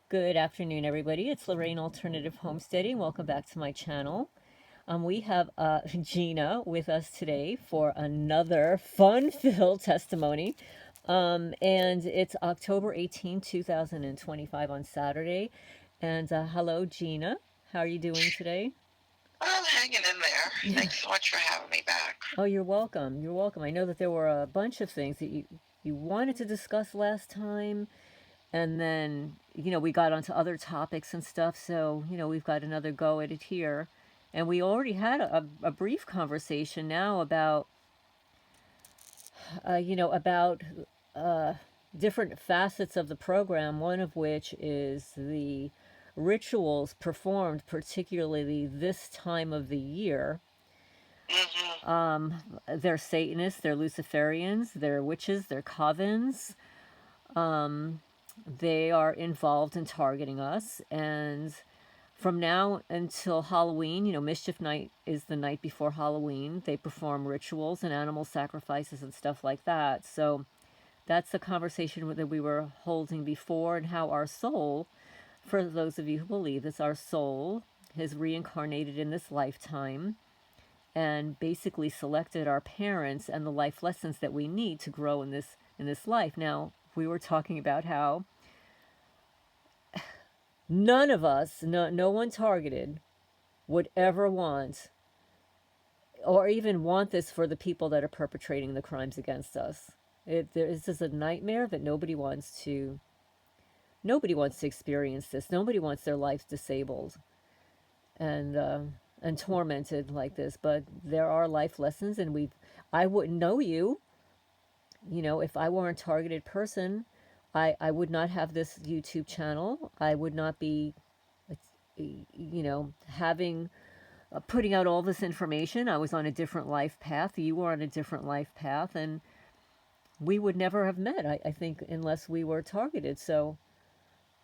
Good afternoon, everybody. It's Lorraine Alternative Homesteading. Welcome back to my channel. We have Gena with us today for another fun-filled testimony. And it's October 18, 2025 on Saturday. And hello, Gena. How are you doing today? I'm hanging in there. Thanks so much for having me back. Oh, you're welcome. You're welcome. I know that there were a bunch of things that you wanted to discuss last time. And then, we got onto other topics and stuff. So, we've got another go at it here. And we already had a brief conversation now about, about uh, different facets of the program, one of which is the rituals performed, particularly this time of the year. Mm-hmm. They're Satanists, they're Luciferians, they're witches, they're covens. They are involved in targeting us. And from now until Halloween, Mischief Night is the night before Halloween. They perform rituals and animal sacrifices and stuff like that. So that's the conversation that we were holding before, and how our soul, for those of you who believe this, our soul has reincarnated in this lifetime and basically selected our parents and the life lessons that we need to grow in this life. Now, we were talking about how none of us, no one targeted, would ever want or even want this for the people that are perpetrating the crimes against us. This is a nightmare that nobody wants to experience this. Nobody wants their lives disabled and uh, and tormented like this. But there are life lessons, and I wouldn't know you, if I weren't a targeted person. I would not have this YouTube channel. I would not be, having putting out all this information. I was on a different life path. You were on a different life path, and we would never have met. I think unless we were targeted. So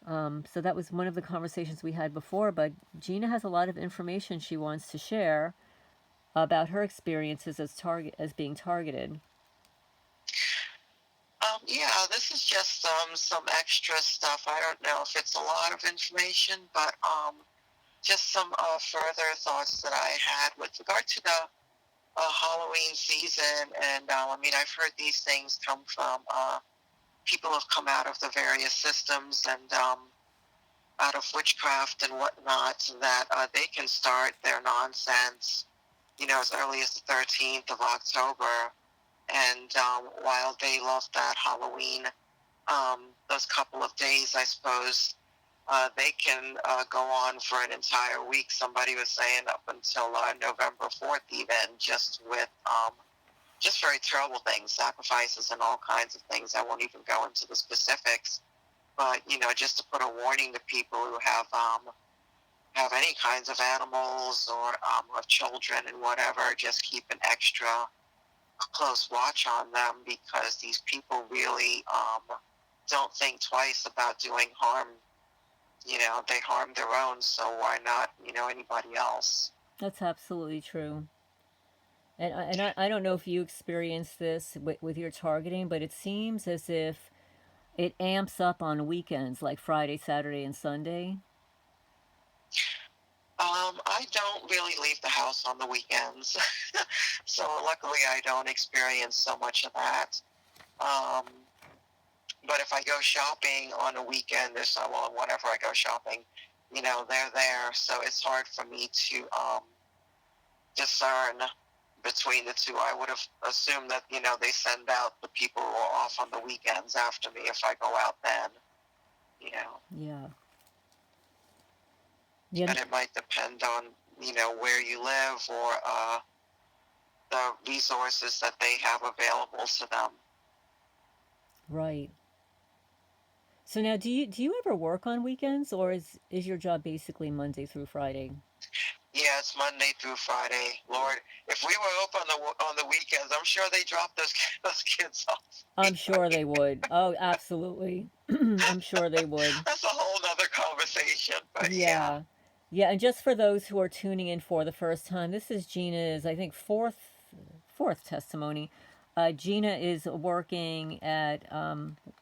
that was one of the conversations we had before. But Gena has a lot of information she wants to share about her experiences as being targeted. Yeah, this is just some extra stuff. I don't know if it's a lot of information, but just some further thoughts that I had with regard to the Halloween season. And I mean, I've heard these things come from people who have come out of the various systems and out of witchcraft and whatnot, that they can start their nonsense, as early as the 13th of October. And while they love that Halloween, those couple of days, I suppose, they can go on for an entire week. Somebody was saying up until November 4th, even, just with just very terrible things, sacrifices and all kinds of things. I won't even go into the specifics, but just to put a warning to people who have any kinds of animals or children and whatever, just keep an extra close watch on them, because these people really don't think twice about doing harm. They harm their own, so why not, anybody else? That's absolutely true. And I don't know if you experience this with your targeting, but it seems as if it amps up on weekends like Friday, Saturday, and Sunday. I don't really leave the house on the weekends, so luckily I don't experience so much of that. Um, but if I go shopping on a weekend or so, well, whenever I go shopping, they're there, so it's hard for me to discern between the two. I would have assumed that, they send out the people who are off on the weekends after me if I go out then, you know. Yeah. Yeah. And it might depend on, where you live, or the resources that they have available to them. Right. So now, do you ever work on weekends, or is your job basically Monday through Friday? Yeah, it's Monday through Friday. Lord, if we were open on the weekends, I'm sure they drop those those kids off. I'm sure they would. Oh, absolutely. I'm sure they would. That's a whole nother conversation, but yeah. Yeah. Yeah, and just for those who are tuning in for the first time, this is Gena's, I think, fourth testimony. Gina is working at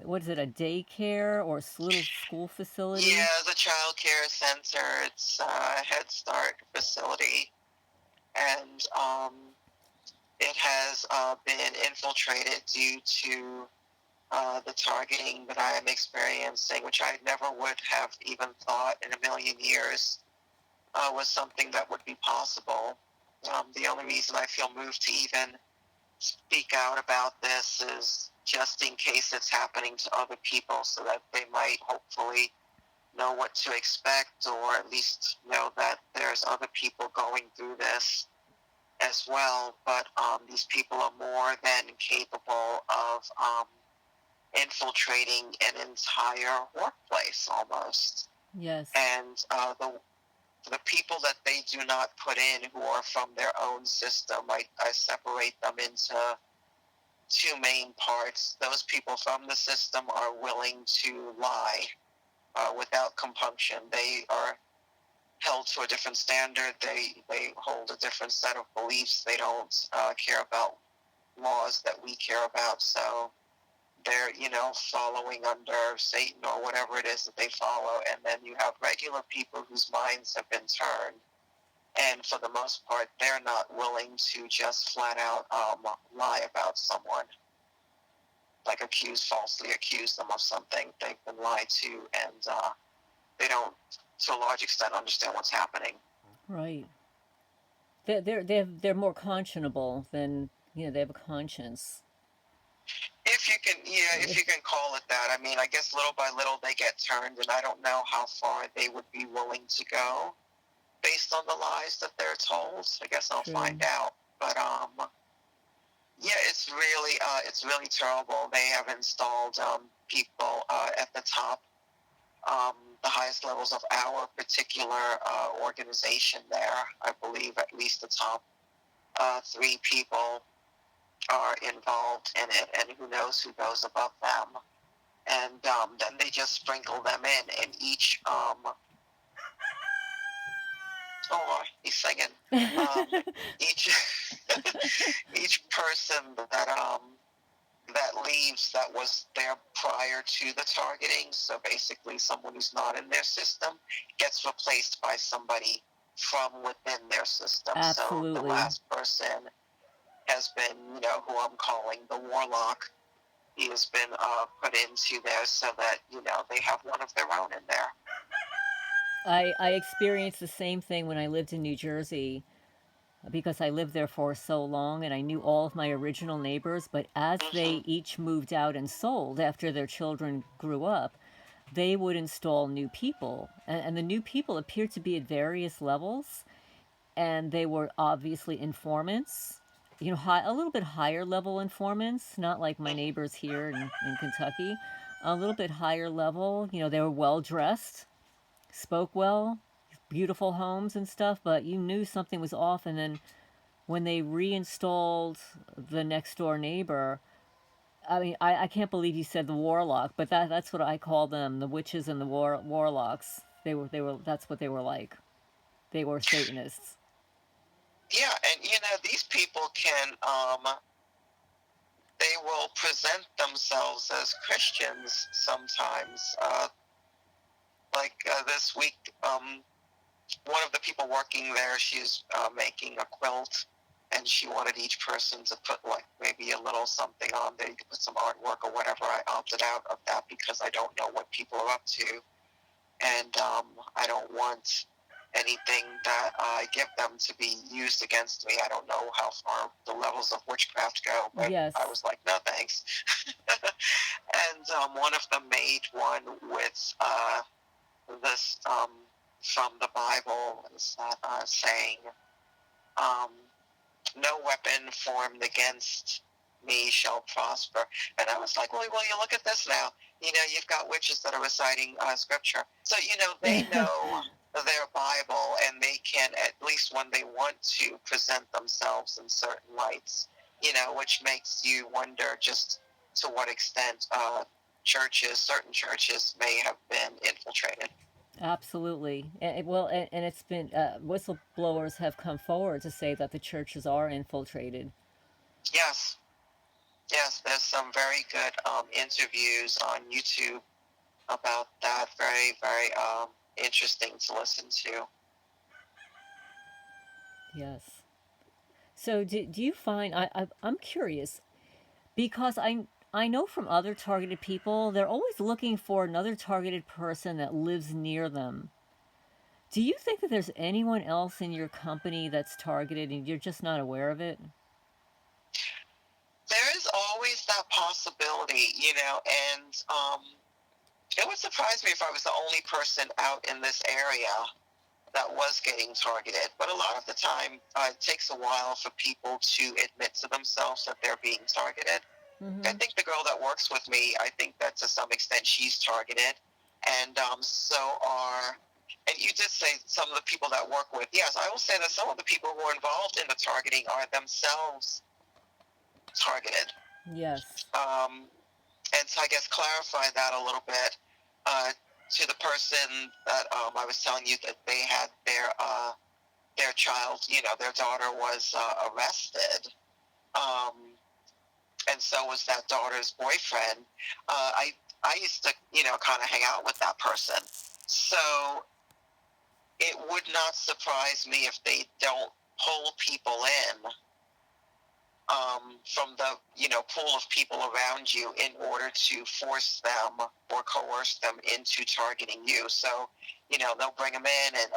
what is it, a daycare or a little school facility? Yeah, the child care center. It's a Head Start facility, and it has been infiltrated due to the targeting that I am experiencing, which I never would have even thought in a million years was something that would be possible. The only reason I feel moved to even speak out about this is just in case it's happening to other people so that they might hopefully know what to expect, or at least know that there's other people going through this as well. But these people are more than capable of infiltrating an entire workplace almost. Yes. And the people that they do not put in, who are from their own system, I separate them into two main parts. Those people from the system are willing to lie without compunction. They are held to a different standard. They hold a different set of beliefs. They don't care about laws that we care about. So they're, following under Satan or whatever it is that they follow. And then you have regular people whose minds have been turned. And for the most part, they're not willing to just flat out lie about someone, like falsely accuse them of something they've been lied to, and they don't, to a large extent, understand what's happening. Right. They're more conscionable than, they have a conscience. If you can, yeah, if you can call it that. I mean, I guess little by little they get turned, and I don't know how far they would be willing to go based on the lies that they're told. I guess I'll True. find out. But yeah, it's really terrible. They have installed people at the top, the highest levels of our particular organization there. I believe at least the top three people are involved in it, and who knows who goes above them. And then they just sprinkle them in, and each oh, he's singing. Each each person that leaves that was there prior to the targeting, so basically someone who's not in their system, gets replaced by somebody from within their system. Absolutely. So the last person has been, who I'm calling the warlock. He has been put into there so that, they have one of their own in there. I experienced the same thing when I lived in New Jersey, because I lived there for so long and I knew all of my original neighbors. But as they each moved out and sold after their children grew up, they would install new people. And the new people appeared to be at various levels, and they were obviously informants. A little bit higher level informants, not like my neighbors here in Kentucky. A little bit higher level. They were well dressed, spoke well, beautiful homes and stuff, but you knew something was off. And then when they reinstalled the next door neighbor, I mean, I can't believe you said the warlock, but that's what I call them, the witches and the warlocks. They were that's what they were like. They were Satanists. Yeah, and these people can they will present themselves as Christians sometimes. This week, one of the people working there, she's making a quilt, and she wanted each person to put like maybe a little something on there. You could put some artwork or whatever. I opted out of that because I don't know what people are up to, and I don't want anything that I give them to be used against me. I don't know how far the levels of witchcraft go, but Yes. I was like, no thanks. And one of them made one with this from the Bible, is saying, no weapon formed against me shall prosper. And I was like, well, you look at this now. You've got witches that are reciting scripture. So, they know their Bible, and they can, at least when they want to, present themselves in certain lights, which makes you wonder just to what extent certain churches may have been infiltrated. Absolutely. And it's been, whistleblowers have come forward to say that the churches are infiltrated. Yes. Yes, there's some very good interviews on YouTube about that. Very, very interesting to listen to. Yes. So do you find I'm curious because I know from other targeted people they're always looking for another targeted person that lives near them. Do you think that there's anyone else in your company that's targeted and you're just not aware of it? There is always that possibility, and it would surprise me if I was the only person out in this area that was getting targeted. But a lot of the time, it takes a while for people to admit to themselves that they're being targeted. I Mm-hmm. think the girl that works with me, I think that to some extent she's targeted, and and you did say some of the people that work with. Yes, I will say that some of the people who are involved in the targeting are themselves targeted. Yes. And so I guess clarify that a little bit uh, to the person that I was telling you that they had their child, their daughter was arrested. Um, and so was that daughter's boyfriend. I used to, kind of hang out with that person. So it would not surprise me if they don't pull people in from the pool of people around you in order to force them or coerce them into targeting you. So they'll bring them in and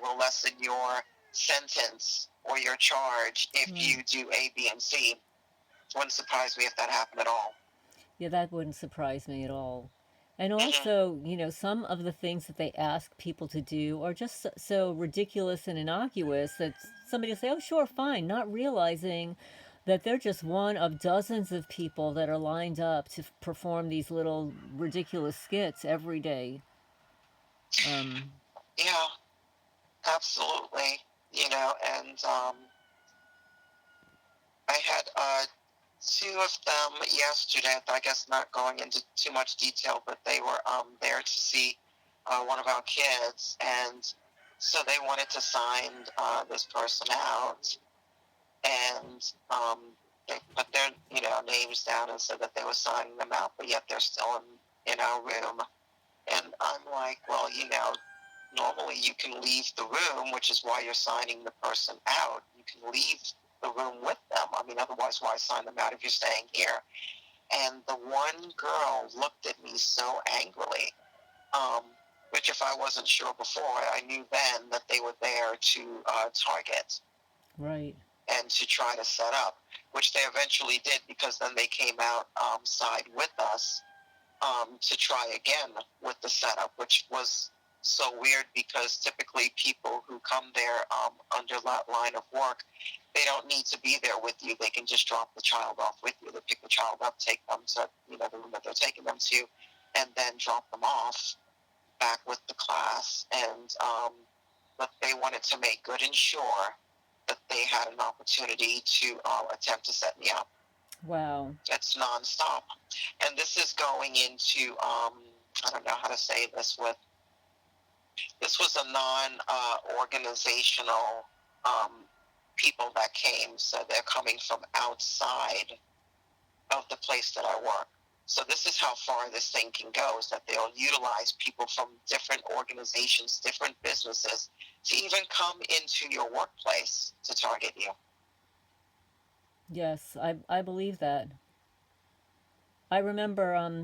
we'll lessen your sentence or your charge if Right. you do A, B, and C. Wouldn't surprise me if that happened at all. Yeah, that wouldn't surprise me at all. And Hmm. also, some of the things that they ask people to do are just so ridiculous and innocuous that somebody will say, oh, sure, fine, not realizing that they're just one of dozens of people that are lined up to perform these little ridiculous skits every day. Um, Yeah, absolutely. And I had two of them yesterday. I guess not going into too much detail, but they were there to see one of our kids, and so they wanted to sign this person out, and they put their names down and said that they were signing them out, but yet they're still in our room, and I'm like, well, normally you can leave the room, which is why you're signing the person out. You can leave the room with them. I mean, otherwise, why sign them out if you're staying here? And the one girl looked at me so angrily, um, which if I wasn't sure before, I knew then that they were there to target right. and to try to set up, which they eventually did because then they came out side with us to try again with the setup, which was so weird because typically people who come there under that line of work, they don't need to be there with you. They can just drop the child off with you. They pick the child up, take them to the room that they're taking them to, and then drop them off back with the class. And but they wanted to make good and sure that they had an opportunity to attempt to set me up. Wow. It's nonstop. And this is going into, I don't know how to say this was a non organizational people that came. So they're coming from outside of the place that I work. So this is how far this thing can go, is that they'll utilize people from different organizations, different businesses, to even come into your workplace to target you. Yes, I believe that. I remember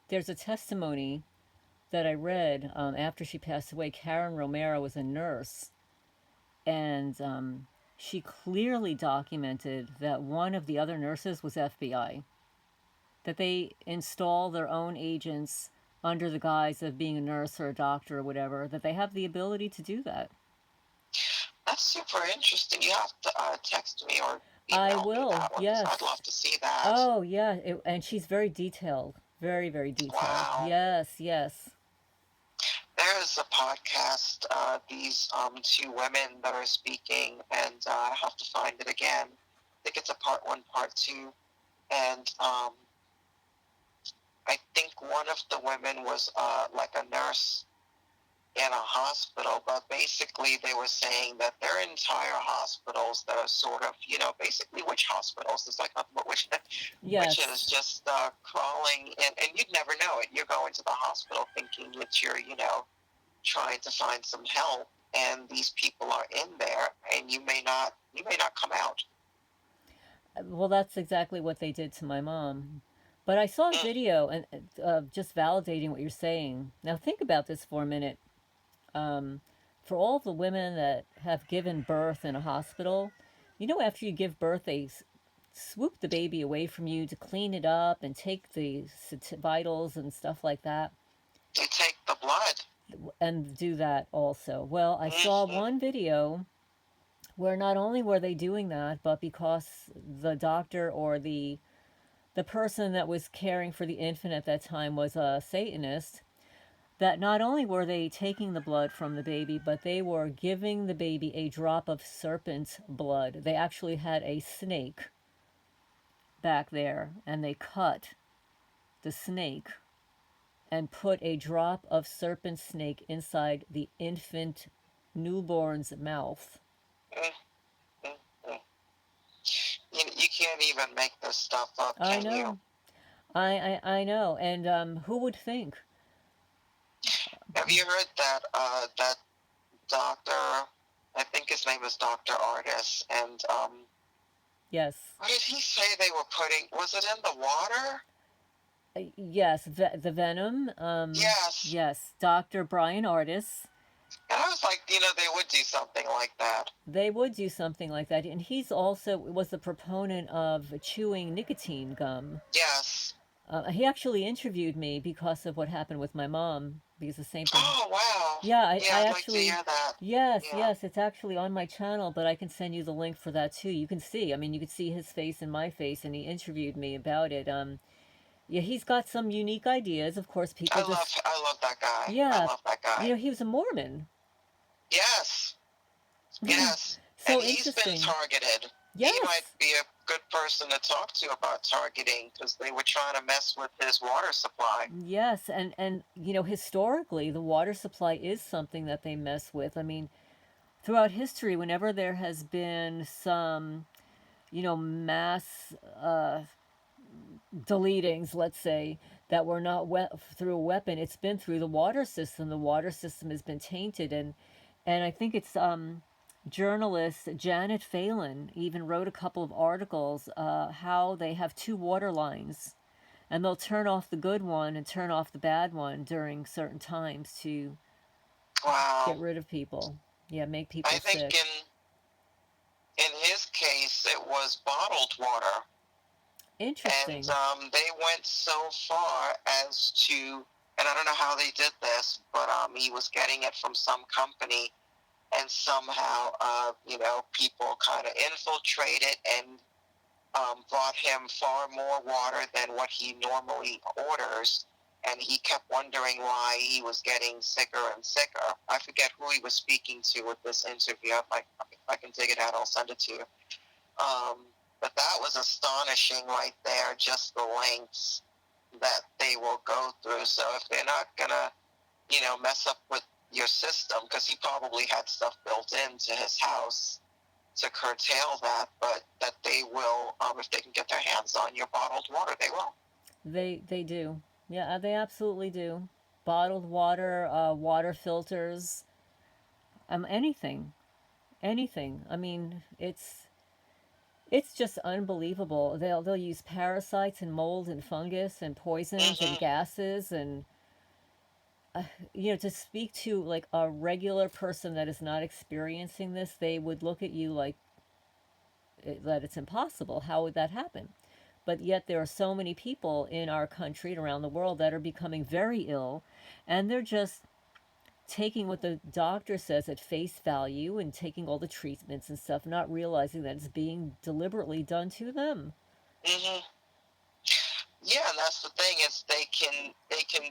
there's a testimony that I read after she passed away. Karen Romero was a nurse, and she clearly documented that one of the other nurses was FBI, that they install their own agents under the guise of being a nurse or a doctor or whatever, that they have the ability to do that. That's super interesting. You have to text me or I email me will, that one because I'd yes. love to see that. Oh, yeah, and she's very detailed, very, very detailed. Wow. Yes, yes. There is a podcast, these two women that are speaking, and I have to find it again. I think it's a part one, part two. And I think one of the women was like a nurse in at a hospital, but basically they were saying that their entire hospitals that are sort of, basically witch hospitals. It's like nothing but witches Yes. just crawling, and you'd never know it. You're going to the hospital thinking that you're, trying to find some help, and these people are in there, and you may not come out. Well, that's exactly what they did to my mom. But I saw a Mm, video and just validating what you're saying. Now think about this for a minute. Um, for all the women that have given birth in a hospital, after you give birth, they swoop the baby away from you to clean it up and take the vitals and stuff like that, they take the blood. and do that also. Well, I saw Mm-hmm. one video where not only were they doing that, but because the doctor or the person that was caring for the infant at that time was a Satanist, that not only were they taking the blood from the baby, but they were giving the baby a drop of serpent blood. They actually had a snake back there, and they cut the snake and put a drop of serpent snake inside the infant newborn's mouth. Mm-hmm. You can't even make this stuff up, I can you? know. I know. And who would think? Have you heard that doctor? I think his name is Doctor Artis, and Yes. what did he say they were putting? Was it in the water? Yes, the venom. Yes. Yes, Dr. Brian Artis. And I was like, they would do something like that. They would do something like that, and he's also was a proponent of chewing nicotine gum. Yes. He actually interviewed me because of what happened with my mom, because the same thing. Oh, wow. Yeah, Yeah, I I'd like to actually, hear that. yes, Yeah. yes, it's actually on my channel, but I can send you the link for that too. You can see, I mean, you can see his face and my face, and he interviewed me about it. Yeah, he's got some unique ideas. Of course, people just, I love that guy. I yeah, love that guy. he was a Mormon. Yes. Yes. And So he's been interesting. targeted. He might Yes. be a good person to talk to about targeting, because they were trying to mess with his water supply. Yes, and historically, the water supply is something that they mess with. I mean, throughout history, whenever there has been some, mass deletings, let's say, that were not through a weapon, it's been through the water system. The water system has been tainted, and I think it's journalist Janet Phelan even wrote a couple of articles how they have two water lines, and they'll turn off the good one and turn off the bad one during certain times to get Wow. rid of people. Yeah, make I people think sick. in his case it was bottled water. And Interesting. they went so far as to, and I don't know how they did this, but he was getting it from some company, and somehow, people kind of infiltrated and brought him far more water than what he normally orders. And he kept wondering why he was getting sicker and sicker. I forget who he was speaking to with this interview. If I can dig it out, I'll send it to you. But that was astonishing right there, just the lengths that they will go through. So if they're not going to, mess up with your system, because he probably had stuff built into his house to curtail that, but that they will, if they can get their hands on your bottled water, they will. They do. Yeah, they absolutely do. Bottled water, water filters, anything, anything. I mean, it's just unbelievable. They'll use parasites and mold and fungus and poisons and Mm-hmm. gases, and to speak to like a regular person that is not experiencing this, they would look at you like that it's impossible. How would that happen? But yet there are so many people in our country and around the world that are becoming very ill, and they're just taking what the doctor says at face value and taking all the treatments and stuff, not realizing that it's being deliberately done to them. Mm-hmm. Yeah, and that's the thing, is they can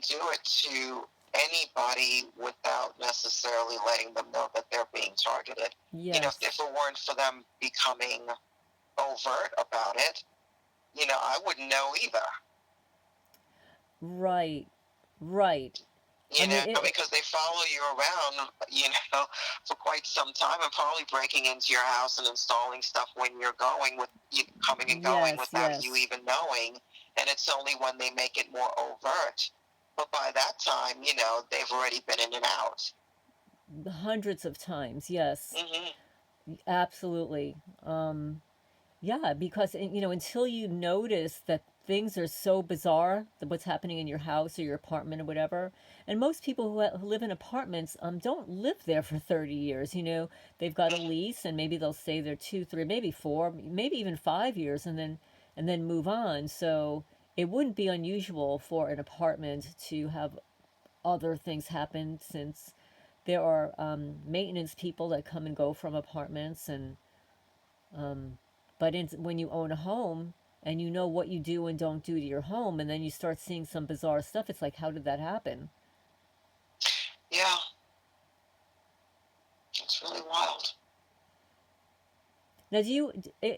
do it to anybody without necessarily letting them know that they're being targeted. If Yes. it weren't for them becoming overt about it, I wouldn't know either. Right. Right. I mean, because they follow you around, for quite some time and probably breaking into your house and installing stuff when you're going with you coming and going yes, without you yes, even knowing. And it's only when they make it more overt. But by that time, they've already been in and out. hundreds of times, yes, Hmm. absolutely. Yeah, because until you notice that things are so bizarre, that what's happening in your house or your apartment or whatever, and most people who live in apartments don't live there for 30 years. They've got a Hmm. lease, and maybe they'll stay there 2, 3, maybe 4, maybe even 5 years, and then move on. So it wouldn't be unusual for an apartment to have other things happen, since there are maintenance people that come and go from apartments. And but when you own a home and you know what you do and don't do to your home, and then you start seeing some bizarre stuff, it's like, how did that happen? Yeah, it's really wild. Now,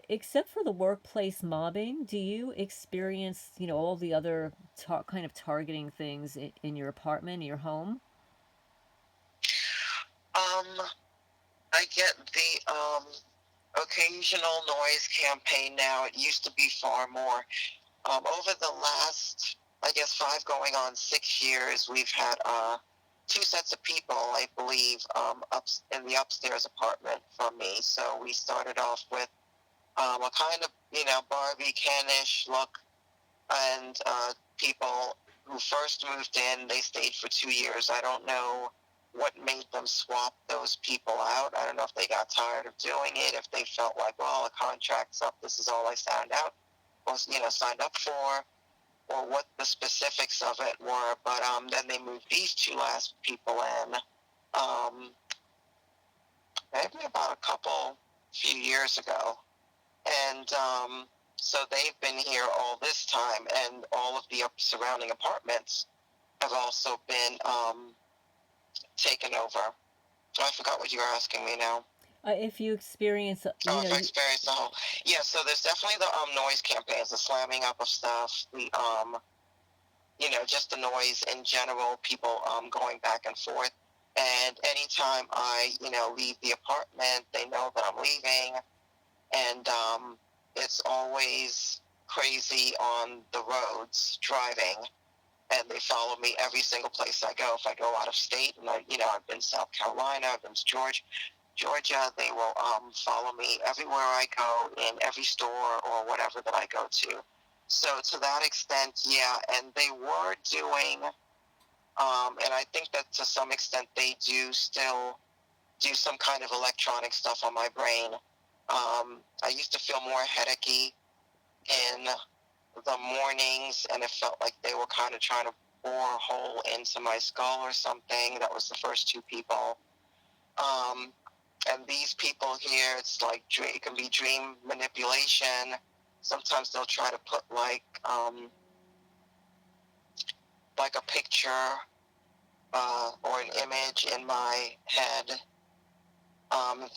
except for the workplace mobbing, do you experience, all the other kind of targeting things in your apartment, your home? Um, I get the occasional noise campaign now. It used to be far more. Over the last, I guess, 5 going on 6 years, we've had two sets of people, I believe, up in the upstairs apartment from me. So we started off with a kind of, Barbie Ken-ish look, and people who first moved in, they stayed for 2 years. I don't know what made them swap those people out. I don't know if they got tired of doing it, if they felt like, well, a contract's up, this is all I signed up for, or what the specifics of it were. But then they moved these two last people in, maybe about few years ago, and so they've been here all this time, and all of the surrounding apartments have also been taken over. I forgot what you were asking me now. If you experience, Oh, if I experienced the whole, yeah. So there's definitely the noise campaigns, the slamming up of stuff, the just the noise in general, people going back and forth. And anytime I, leave the apartment, they know that I'm leaving. And it's always crazy on the roads driving. And they follow me every single place I go. If I go out of state, and I've been to South Carolina, I've been to Georgia, they will follow me everywhere I go, in every store or whatever that I go to. So to that extent, yeah, and they were doing, and I think that to some extent they do still do some kind of electronic stuff on my brain. I used to feel more headachy in the mornings, and it felt like they were kind of trying to bore a hole into my skull or something. That was the first two people. Um, and these people here, it's like it can be dream manipulation. Sometimes they'll try to put like a picture or an image in my head,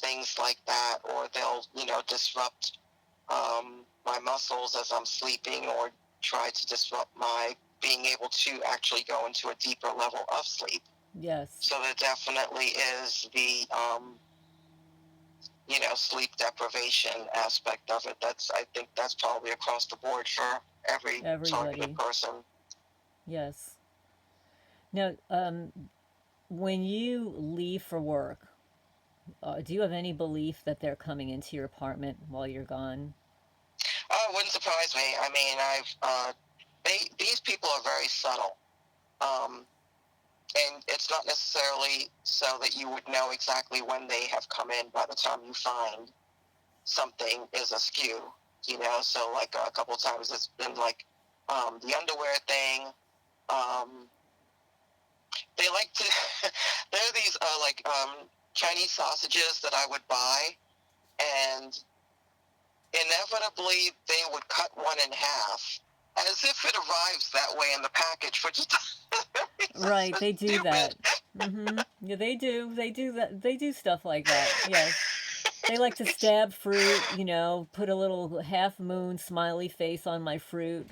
things like that, or they'll disrupt my muscles as I'm sleeping, or try to disrupt my being able to actually go into a deeper level of sleep. yes, So there definitely is the sleep deprivation aspect of it. I think that's probably across the board for every targeted everybody, person. yes. Now, when you leave for work, do you have any belief that they're coming into your apartment while you're gone? Oh, it wouldn't surprise me. I mean, these people are very subtle. Um, and it's not necessarily so that you would know exactly when they have come in by the time you find something is askew, so like a couple of times it's been like the underwear thing. um, they like to there are these Chinese sausages that I would buy, and inevitably they would cut one in half as if it arrives that way in the package, which is Right, so they do stupid. that. Mm-hmm. Yeah, they do. They do that. They do stuff like that. Yes. They like to It's, stab fruit, put a little half moon smiley face on my fruit.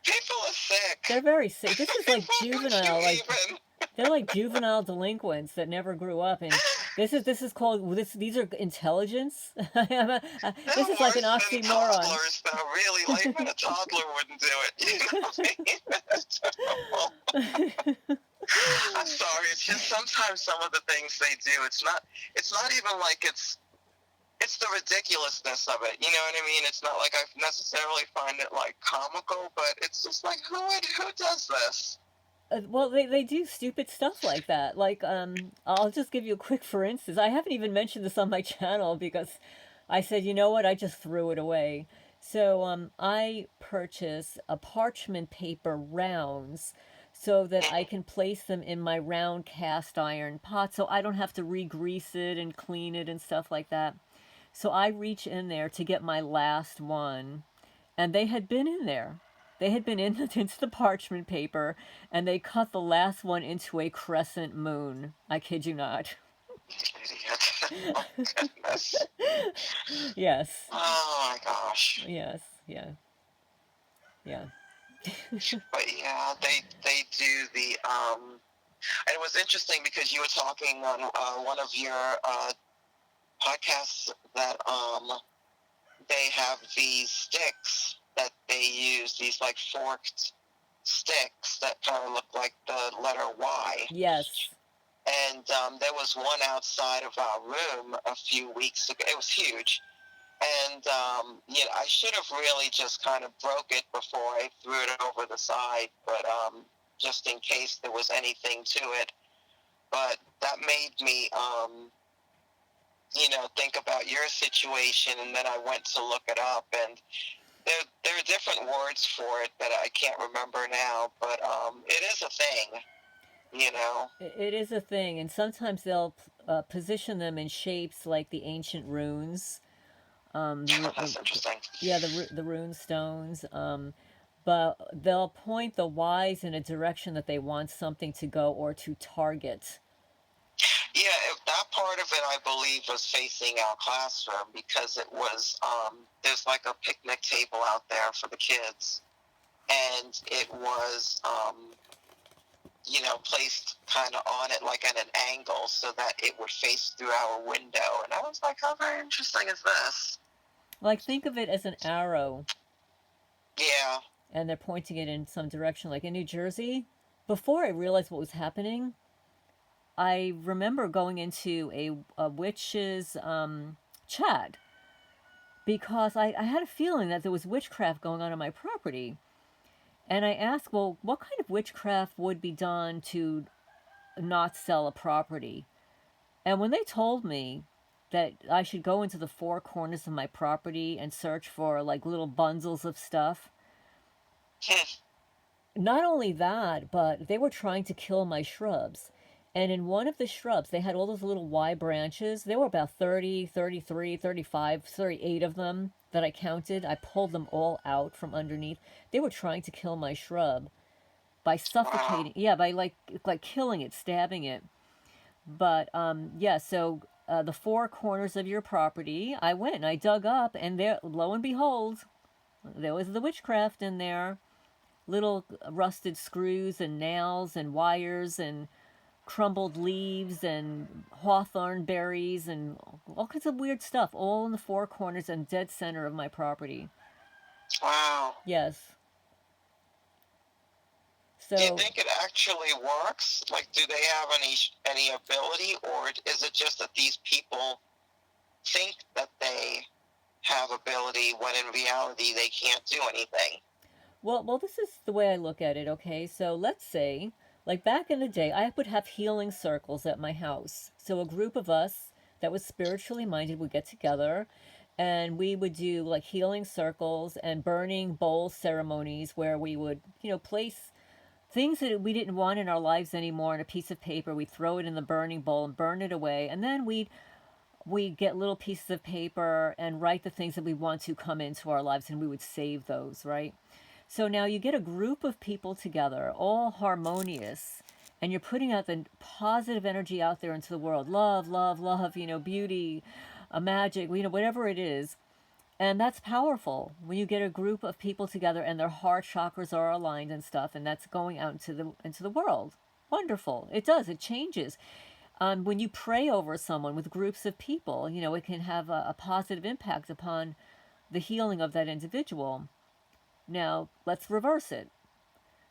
people are sick. They're very sick. This is like Why would you juvenile. Like, even? They're like juvenile delinquents that never grew up, and this is called this. These are intelligence. They're This is like an worse than oxymoron. toddlers, though. Really, like even a toddler wouldn't do it. You know what I mean? It's terrible. I'm sorry. It's just sometimes some of the things they do. It's not. It's not even like it's the ridiculousness of it. You know what I mean? It's not like I necessarily find it like comical, but it's just like who does this? Well, they do stupid stuff like that. Like, I'll just give you a quick for instance. I haven't even mentioned this on my channel because I said, you know what, I just threw it away. So, I purchase a parchment paper rounds so that I can place them in my round cast iron pot so I don't have to re-grease it and clean it and stuff like that. So I reach in there to get my last one, and they had been in there. They had been into the parchment paper, and they cut the last one into a crescent moon. I kid you not. Idiot. Oh goodness. Yes. Oh my gosh. Yes. Yeah. Yeah. But yeah, they do the and it was interesting because you were talking on one of your podcasts that they have these sticks that they use, these like forked sticks that kind of look like the letter Y. Yes. And there was one outside of our room a few weeks ago. It was huge. And, I should have really just kind of broke it before I threw it over the side, but just in case there was anything to it. But that made me, think about your situation, and then I went to look it up, and there are different words for it that I can't remember now, but it is a thing, you know. It is a thing, and sometimes they'll position them in shapes like the ancient runes. That's interesting. Yeah, the rune stones. But they'll point the Y's in a direction that they want something to go or to target. Yeah, that part of it, I believe, was facing our classroom because it was, there's like a picnic table out there for the kids. And it was, placed kind of on it like at an angle so that it would face through our window. And I was like, how very interesting is this? Like, think of it as an arrow, Yeah. and they're pointing it in some direction. Like in New Jersey, before I realized what was happening, I remember going into a witch's chat because I had a feeling that there was witchcraft going on my property. And I asked, well, what kind of witchcraft would be done to not sell a property? And when they told me that I should go into the four corners of my property and search for like little bundles of stuff, not only that, but they were trying to kill my shrubs. And in one of the shrubs, they had all those little Y branches. There were about 30, 33, 35, 38 of them that I counted. I pulled them all out from underneath. They were trying to kill my shrub by Wow. suffocating. Yeah, by like killing it, stabbing it. But yeah, so the four corners of your property, I went and I dug up, and there, lo and behold, there was the witchcraft in there. Little rusted screws and nails and wires and crumbled leaves and hawthorn berries and all kinds of weird stuff, all in the four corners and dead center of my property. Wow. Yes. Do you So, think it actually works? Like, do they have any ability, or is it just that these people think that they have ability when in reality they can't do anything? well, this is the way I look at it, okay? So let's say, like back in the day, I would have healing circles at my house. So a group of us that was spiritually minded would get together and we would do like healing circles and burning bowl ceremonies where we would, place things that we didn't want in our lives anymore on a piece of paper. We'd throw it in the burning bowl and burn it away. And then we'd get little pieces of paper and write the things that we want to come into our lives, and we would save those, right? So now you get a group of people together, all harmonious, and you're putting out the positive energy out there into the world. Love, love, love, beauty, magic, whatever it is. And that's powerful when you get a group of people together and their heart chakras are aligned and stuff, and that's going out into the world. Wonderful. It does. It changes. When you pray over someone with groups of people, it can have a positive impact upon the healing of that individual. Now, let's reverse it.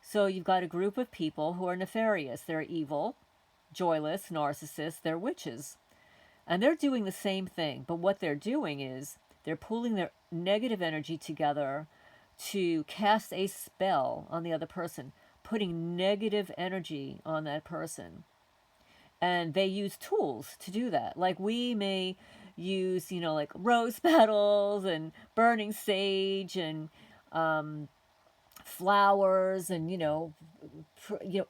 So you've got a group of people who are nefarious. They're evil, joyless, narcissists, they're witches. And they're doing the same thing. But what they're doing is they're pulling their negative energy together to cast a spell on the other person, putting negative energy on that person. And they use tools to do that. Like we may use, like rose petals and burning sage and flowers and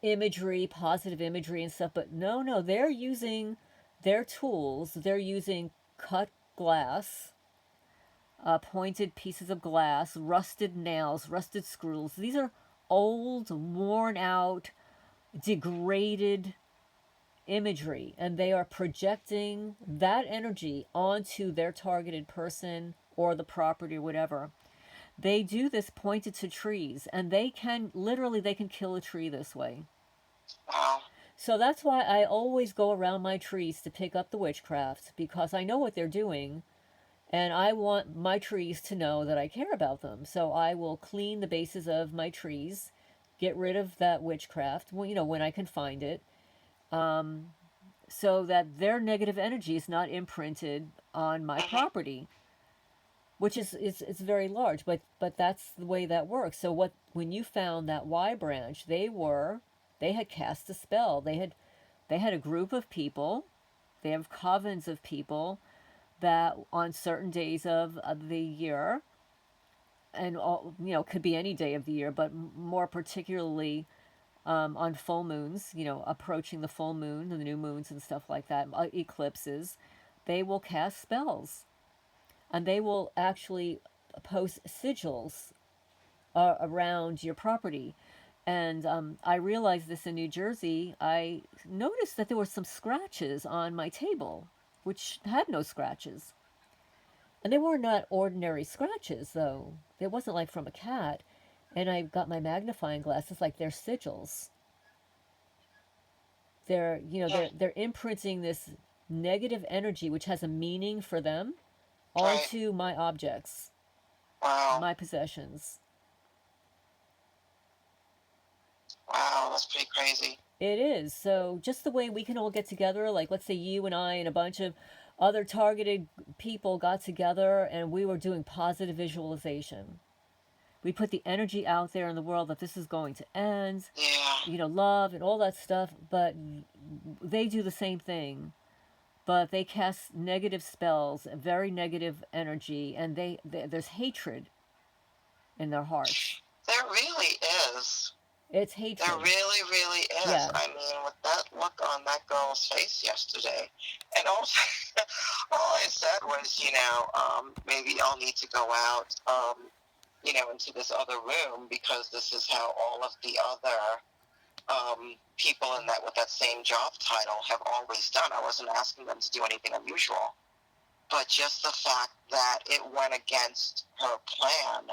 imagery, positive imagery and stuff. But no, they're using their tools. They're using cut glass, pointed pieces of glass, rusted nails, rusted screws. These are old, worn out, degraded imagery, and they are projecting that energy onto their targeted person or the property or whatever. They do this pointed to trees, and they can kill a tree this way. Wow. So that's why I always go around my trees to pick up the witchcraft, because I know what they're doing, and I want my trees to know that I care about them. So I will clean the bases of my trees, get rid of that witchcraft, when I can find it, so that their negative energy is not imprinted on my Mhm. property, which is it's very large, but that's the way that works. So when you found that Y branch, they had cast a spell. They had a group of people. They have covens of people that on certain days of the year, and all, could be any day of the year, but more particularly on full moons, approaching the full moon, the new moons and stuff like that, eclipses, they will cast spells, and they will actually post sigils around your property. And I realized this in New Jersey. I noticed that there were some scratches on my table, which had no scratches. And they were not ordinary scratches, though. It wasn't like from a cat. And I got my magnifying glasses, like they're sigils. They're, Mm. they're imprinting this negative energy, which has a meaning for them, Right. onto my objects, Wow. my possessions. Wow, that's pretty crazy. It is. So just the way we can all get together, like let's say you and I and a bunch of other targeted people got together and we were doing positive visualization. We put the energy out there in the world that this is going to end, Yeah. love and all that stuff, but they do the same thing. But they cast negative spells, very negative energy, and there's hatred in their hearts. There really is. It's There hatred. really, really is. Yeah. I mean, with that look on that girl's face yesterday, and also, all I said was, maybe I'll need to go out, into this other room because this is how all of the other people in that with that same job title have always done. I wasn't asking them to do anything unusual, but just the fact that it went against her plan.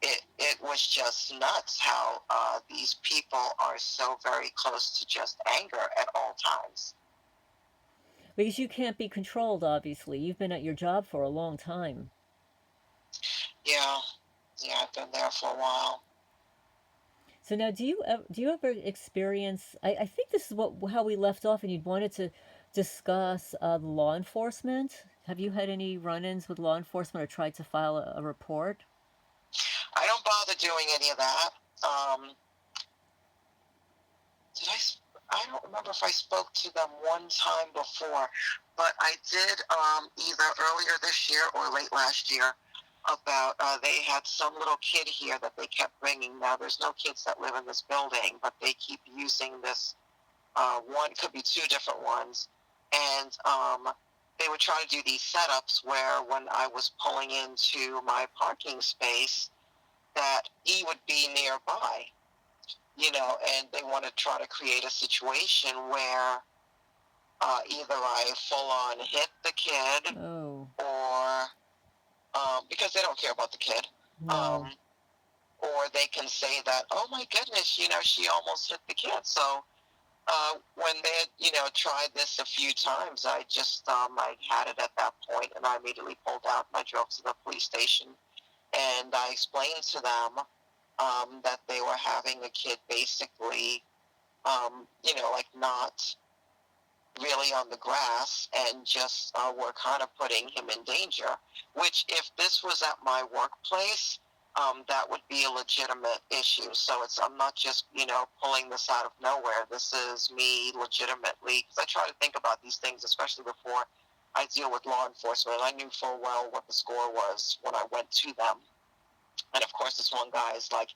It was just nuts how these people are so very close to just anger at all times. Because you can't be controlled, obviously. You've been at your job for a long time. Yeah, yeah, I've been there for a while. So now, do you ever experience? I think this is how we left off, and you'd wanted to discuss law enforcement. Have you had any run-ins with law enforcement or tried to file a report? I don't bother doing any of that. Um, did I? I don't remember if I spoke to them one time before, but I did either earlier this year or late last year about they had some little kid here that they kept bringing. Now there's no kids that live in this building, but they keep using this one, could be two different ones, and they would try to do these setups where when I was pulling into my parking space, that he would be nearby, and they want to try to create a situation where either I full on hit the kid Oh, or because they don't care about the kid. no. or they can say that, oh my goodness, she almost hit the kid. So when they had, tried this a few times, I had it at that point, and I immediately pulled out and I drove to the police station, and I explained to them that they were having a kid basically, like not really on the grass, and just were kind of putting him in danger. Which, if this was at my workplace, that would be a legitimate issue. So I'm not just, pulling this out of nowhere. This is me legitimately, because I try to think about these things, especially before I deal with law enforcement. I knew full well what the score was when I went to them. And of course, this one guy is like,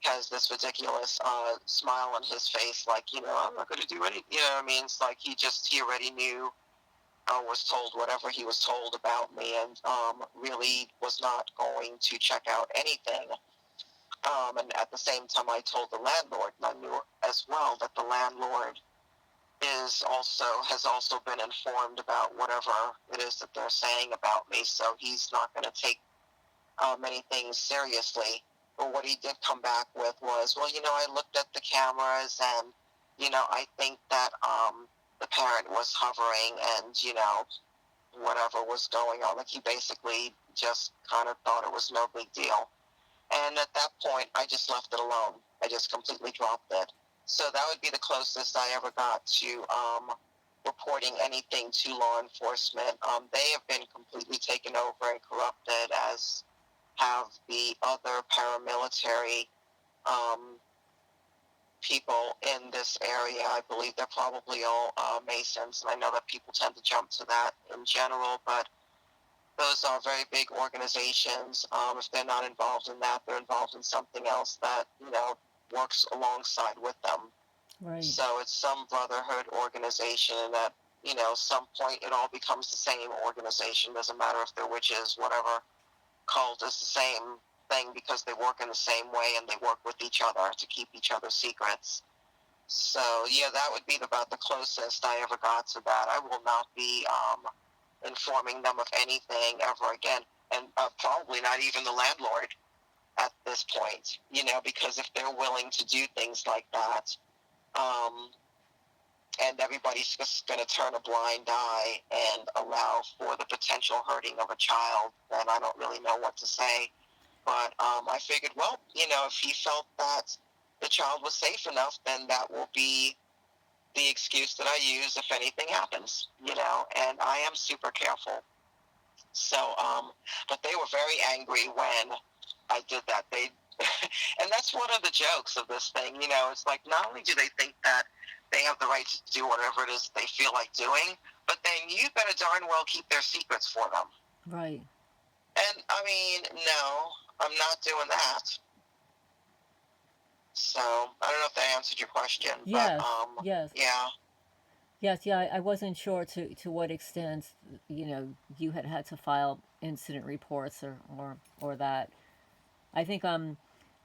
has this ridiculous smile on his face, like, I'm not going to do anything. You know what I mean? It's like he already knew, was told whatever he was told about me, and really was not going to check out anything. And at the same time, I told the landlord, and I knew as well that the landlord has also been informed about whatever it is that they're saying about me. So he's not going to take many things seriously. But what he did come back with was, well, I looked at the cameras, and I think that the parent was hovering, and whatever was going on. Like, he basically just kind of thought it was no big deal. And at that point, I just left it alone. I just completely dropped it. So that would be the closest I ever got to reporting anything to law enforcement. They have been completely taken over and corrupted, as have the other paramilitary people in this area. I believe they're probably all Masons, and I know that people tend to jump to that in general, but those are very big organizations. If they're not involved in that, they're involved in something else that, works alongside with them. Right. So it's some brotherhood organization, and at, some point it all becomes the same organization. Doesn't matter if they're witches, whatever cult is the same thing, because they work in the same way, and they work with each other to keep each other's secrets. So yeah, that would be about the closest I ever got to that. I will not be informing them of anything ever again, and probably not even the landlord at this point, because if they're willing to do things like that, and everybody's just going to turn a blind eye and allow for the potential hurting of a child, then I don't really know what to say. But I figured, well, if he felt that the child was safe enough, then that will be the excuse that I use if anything happens, and I am super careful. So, but they were very angry when I did that. And that's one of the jokes of this thing, it's like, not only do they think that they have the right to do whatever it is they feel like doing, but then you better darn well keep their secrets for them. Right. And I mean, no, I'm not doing that. So I don't know if that answered your question, but Yes. Yes. yeah. Yes. Yeah. I wasn't sure to what extent you had to file incident reports or that. I think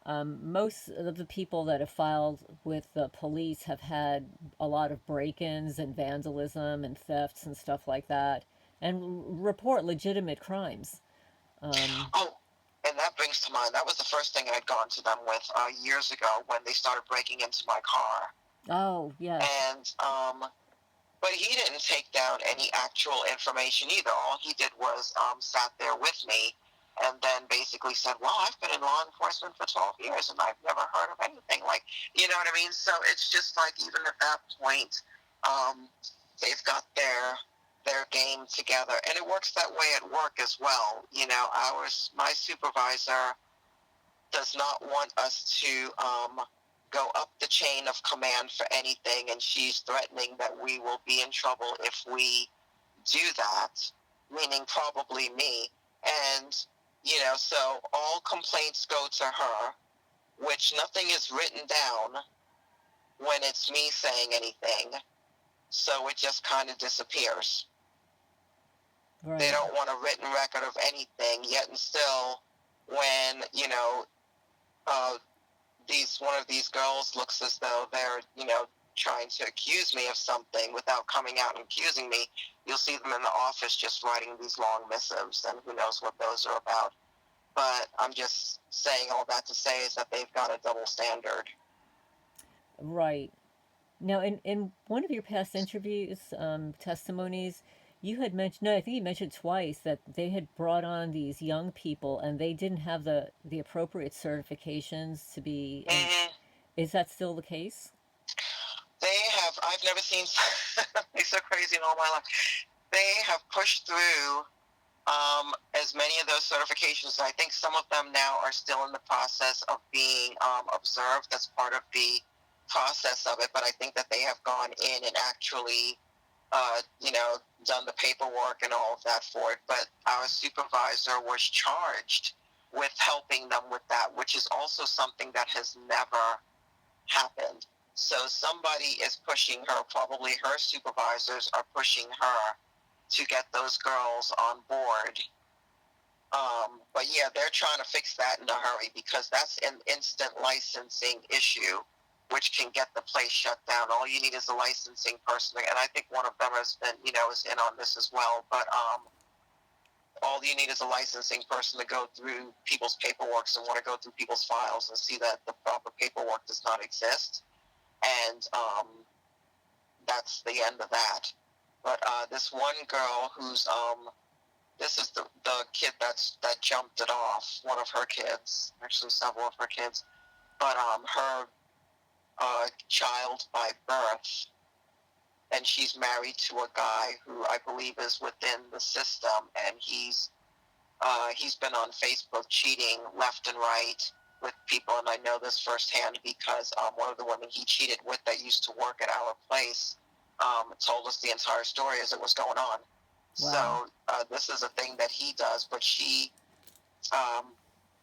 most of the people that have filed with the police have had a lot of break-ins and vandalism and thefts and stuff like that, and report legitimate crimes. Oh, and that brings to mind, that was the first thing I'd gone to them with years ago when they started breaking into my car. Oh, yes. And but he didn't take down any actual information either. All he did was sat there with me, and then basically said, well, I've been in law enforcement for 12 years, and I've never heard of anything like, you know what I mean? So it's just like, even at that point, they've got their game together. And it works that way at work as well. My supervisor does not want us to go up the chain of command for anything, and she's threatening that we will be in trouble if we do that, meaning probably me. And, so all complaints go to her, which nothing is written down when it's me saying anything. So it just kind of disappears. Right. They don't want a written record of anything, yet and still, when, one of these girls looks as though they're, trying to accuse me of something without coming out and accusing me, you'll see them in the office just writing these long missives, and who knows what those are about. But I'm just saying all that to say is that they've got a double standard. Right. Now, in one of your past interviews, testimonies, you had mentioned, no, I think you mentioned twice that they had brought on these young people and they didn't have the appropriate certifications to be in. Mm-hmm. Is that still the case? They have, I've never seen something so crazy in all my life. They have pushed through as many of those certifications. I think some of them now are still in the process of being observed. That's part of the process of it. But I think that they have gone in and actually, done the paperwork and all of that for it. But our supervisor was charged with helping them with that, which is also something that has never happened. So somebody is pushing her, probably her supervisors are pushing her to get those girls on board. But yeah, they're trying to fix that in a hurry because that's an instant licensing issue, which can get the place shut down. All you need is a licensing person, and I think one of them has been, is in on this as well. But all you need is a licensing person to go through people's paperwork and want to go through people's files and see that the proper paperwork does not exist, and that's the end of that. But this one girl who's this is the kid that jumped it off. One of her kids, actually several of her kids, but her child by birth, and she's married to a guy who I believe is within the system, and he's been on Facebook cheating left and right with people, and I know this firsthand because one of the women he cheated with that used to work at our place told us the entire story as it was going on. Wow. So this is a thing that he does, but she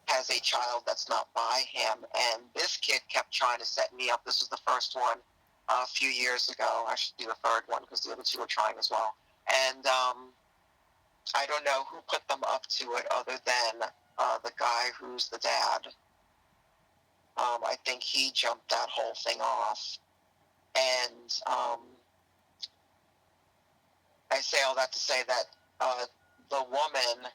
has a child that's not by him, and this kid kept trying to set me up. This was the first one a few years ago. I should do the third one because the other two were trying as well. And I don't know who put them up to it other than the guy who's the dad. I think he jumped that whole thing off. And I say all that to say that the woman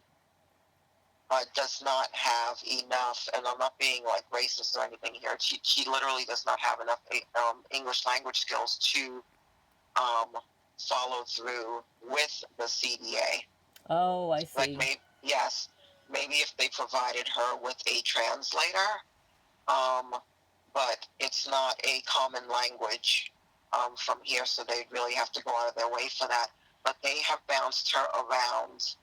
does not have enough, and I'm not being like racist or anything here. She literally does not have enough English language skills to follow through with the CDA. Oh, I Like, see. maybe if they provided her with a translator, but it's not a common language from here, so they really have to go out of their way for that. But they have bounced her around,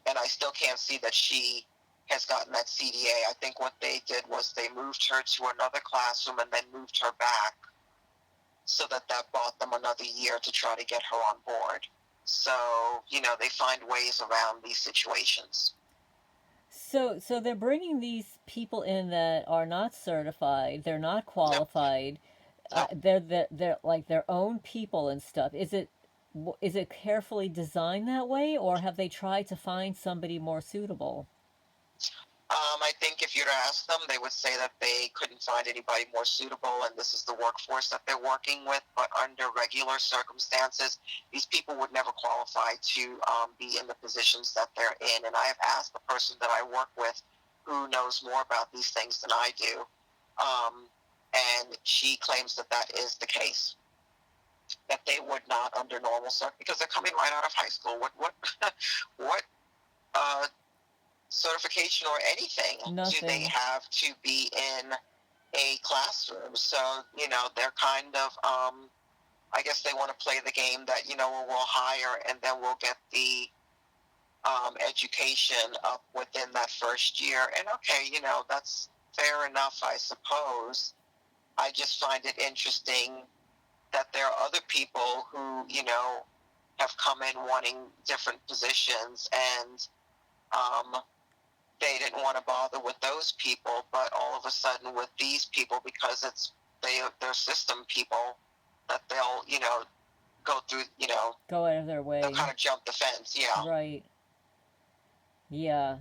and I still can't see that she has gotten that CDA. I think what they did was they moved her to another classroom and then moved her back, so that bought them another year to try to get her on board. So, they find ways around these situations. So they're bringing these people in that are not certified. They're not Nope. qualified. Nope. They're like their own people and stuff. Is it carefully designed that way, or have they tried to find somebody more suitable? I think if you were to ask them, they would say that they couldn't find anybody more suitable, and this is the workforce that they're working with. But under regular circumstances, these people would never qualify to be in the positions that they're in. And I have asked the person that I work with, who knows more about these things than I do, and she claims that that is the case. That they would not, under normal circumstances, because they're coming right out of high school. What uh, certification or anything do they Nothing. have to be in a classroom? So, they're kind of, I guess they want to play the game that, we'll hire and then we'll get the education up within that first year. And okay, that's fair enough, I suppose. I just find it interesting that there are other people who, have come in wanting different positions, and they didn't want to bother with those people, but all of a sudden with these people, because they're system people, that they'll go through, Go out of their they'll way. kind of jump the fence. Yeah. Right. Yeah.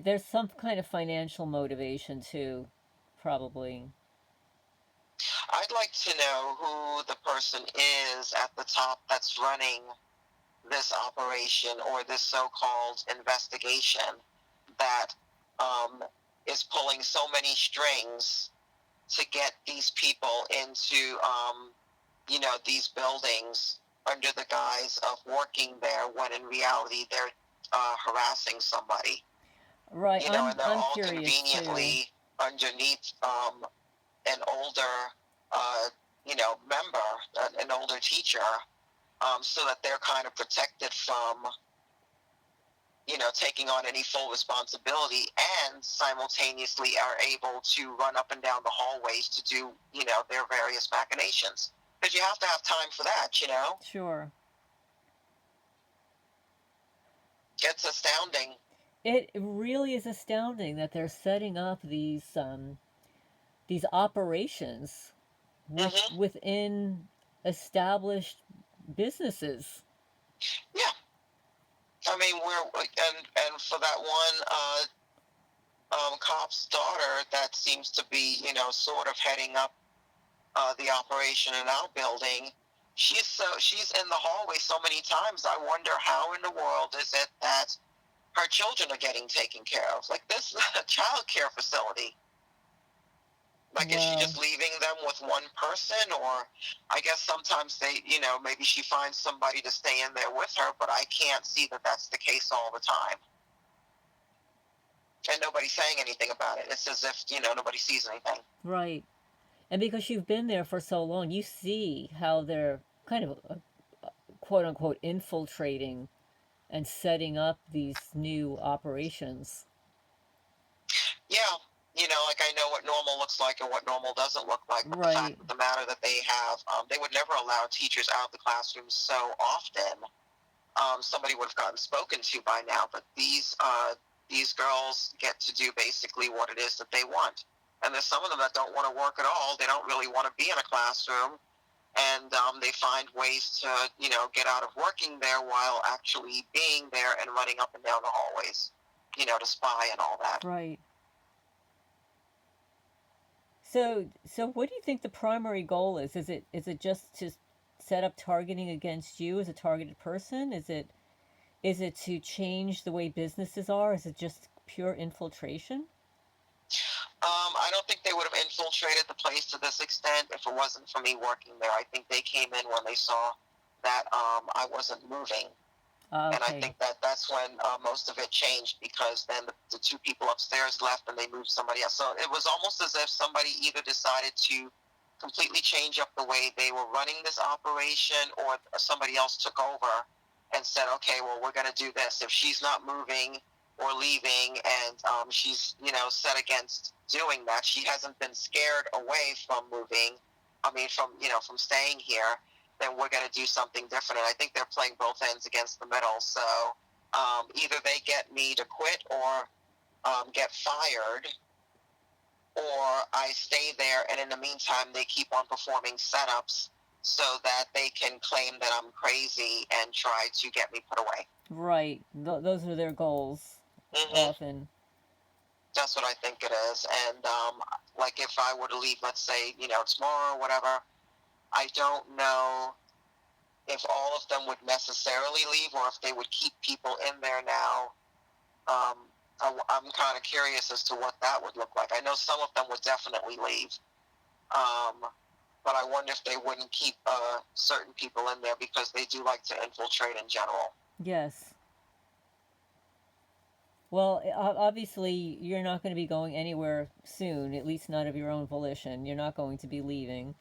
There's some kind of financial motivation too, probably. I'd like to know who the person is at the top that's running this operation or this so-called investigation, that is pulling so many strings to get these people into, these buildings under the guise of working there, when in reality they're harassing somebody. Right. And they're I'm all curious too. conveniently underneath an older, member, an older teacher, so that they're kind of protected from, taking on any full responsibility, and simultaneously are able to run up and down the hallways to do, their various machinations. Because you have to have time for that. Sure. It's astounding. It really is astounding that they're setting up these operations Hmm. within established businesses. Yeah. I mean, and for that one cop's daughter that seems to be, sort of heading up the operation in our building. She's in the hallway so many times. I wonder how in the world is it that her children are getting taken care of? Like, this is a child care facility. Like, is she Wow. just leaving them with one person? Or I guess sometimes they, maybe she finds somebody to stay in there with her, but I can't see that that's the case all the time. And nobody's saying anything about it. It's as if, nobody sees anything. Right. And because you've been there for so long, you see how they're kind of quote unquote infiltrating and setting up these new operations. Yeah, like, I know what normal looks like and what normal doesn't look like, but the Right. fact of the matter that they would never allow teachers out of the classroom so often. Somebody would have gotten spoken to by now, but these girls get to do basically what it is that they want. And there's some of them that don't want to work at all. They don't really want to be in a classroom, and they find ways to, get out of working there while actually being there and running up and down the hallways, to spy and all that. Right. So what do you think the primary goal is? Is it just to set up targeting against you as a targeted person? Is it to change the way businesses are? Is it just pure infiltration? I don't think they would have infiltrated the place to this extent if it wasn't for me working there. I think they came in when they saw that I wasn't moving. And I Okay. think that that's when most of it changed, because then the two people upstairs left and they moved somebody else. So it was almost as if somebody either decided to completely change up the way they were running this operation, or somebody else took over and said, okay, well, we're going to do this. If she's not moving or leaving, and she's, set against doing that, she hasn't been scared away from moving, I mean, from staying here, then we're going to do something different. And I think they're playing both ends against the middle. So either they get me to quit, or get fired, or I stay there, and in the meantime, they keep on performing setups so that they can claim that I'm crazy and try to get me put away. Right. Those are their goals Hmm. often. That's what I think it is. And like, if I were to leave, let's say, tomorrow or whatever, I don't know if all of them would necessarily leave, or if they would keep people in there now. I'm kind of curious as to what that would look like. I know some of them would definitely leave, um, but I wonder if they wouldn't keep certain people in there, because they do like to infiltrate in general. Yes. Well, obviously, you're not going to be going anywhere soon, at least not of your own volition. You're not going to be leaving.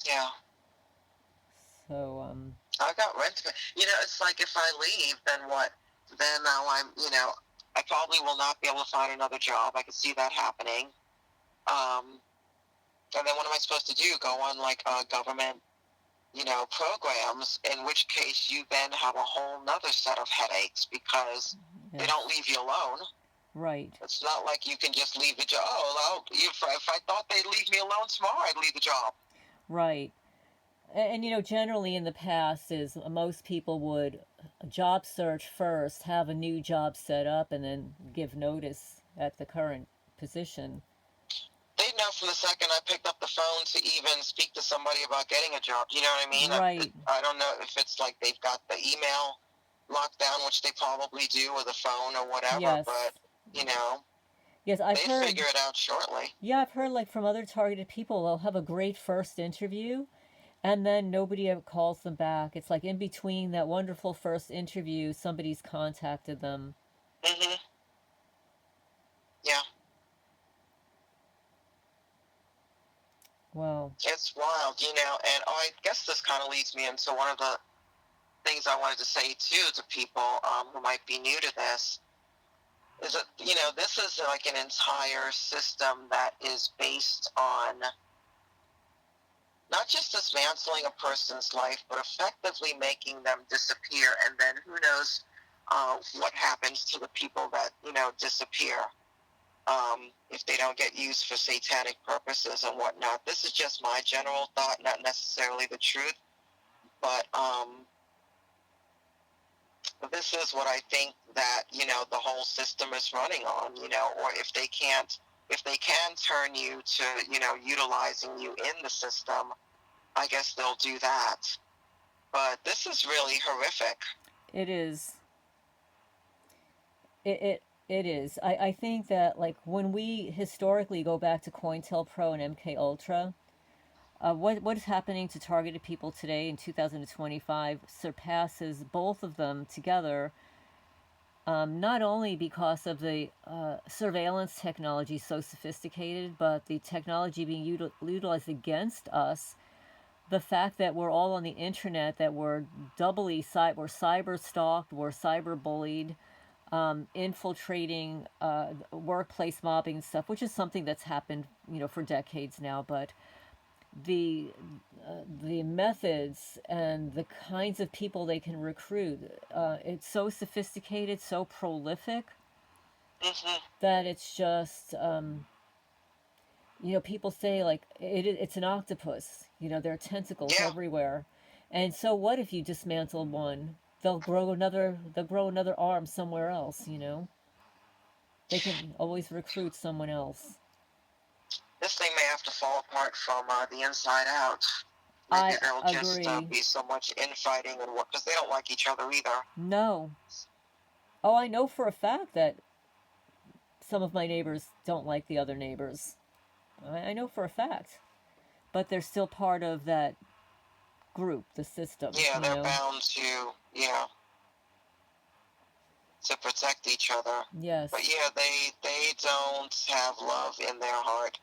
Yeah, So, I got rent. It's like, if I leave, then what? Then now I probably will not be able to find another job. I could see that happening. Um, and then what am I supposed to do? Go on, like, government, programs, in which case you then have a whole nother set of headaches, because they yes. don't leave you alone. Right. It's not like you can just leave the job. Oh, well, if I thought they'd leave me alone tomorrow, I'd leave the job. Right. And generally in the past is most people would job search first, have a new job set up, and then give notice at the current position. They'd know from the second I picked up the phone to even speak to somebody about getting a job. You know what I mean? Right. I don't know if it's like they've got the email locked down, which they probably do, or the phone, or whatever, Yes. but you know, Yes, I've they'd heard. figure it out shortly. Yeah, I've heard like from other targeted people, they'll have a great first interview, and then nobody ever calls them back. It's like in between that wonderful first interview, somebody's contacted them. Hmm. Yeah, Wow. it's wild, and I guess this kind of leads me into one of the things I wanted to say too to people who might be new to this is that, this is like an entire system that is based on not just dismantling a person's life, but effectively making them disappear. And then who knows what happens to the people that, disappear if they don't get used for satanic purposes and whatnot. This is just my general thought, not necessarily the truth, but this is what I think that, the whole system is running on, or if they can turn you to, utilizing you in the system, I guess they'll do that. But this is really horrific. It is. It is. I think that like when we historically go back to COINTELPRO and MK Ultra, what is happening to targeted people today in 2025 surpasses both of them together. Not only because of the surveillance technology so sophisticated, but the technology being utilized against us. The fact that we're all on the internet, that we're we're cyber stalked, we're cyber bullied, infiltrating workplace mobbing and stuff, which is something that's happened, for decades now. But the the methods and the kinds of people they can recruit, it's so sophisticated, so prolific Hmm. that it's just people say like it's an octopus. There are tentacles Yeah, everywhere, and so what if you dismantle one? They'll grow another. They'll grow another arm somewhere else. They can always recruit someone else. this thing may have to fall apart from the inside out. Maybe I there'll just agree. be so much infighting and what, because they don't like each other either. No. Oh, I know for a fact that some of my neighbors don't like the other neighbors. I know for a fact. But they're still part of that group, the system, Yeah, they're bound to, to protect each other. But Yes. yeah, they don't have love in their heart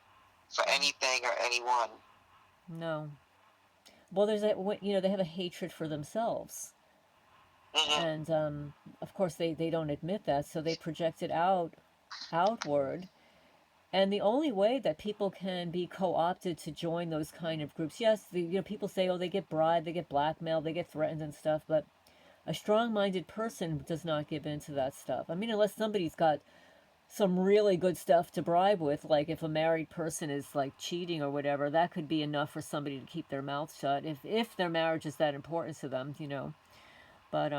for anything or anyone. No. Well, they have a hatred for themselves. Hmm. And of course, they don't admit that, so they project it outward. And the only way that people can be co-opted to join those kind of groups, yes, people say, oh, they get bribed, they get blackmailed, they get threatened and stuff, but a strong-minded person does not give in to that stuff. I mean, unless somebody's got some really good stuff to bribe with, like if a married person is like cheating or whatever, that could be enough for somebody to keep their mouth shut if their marriage is that important to them. But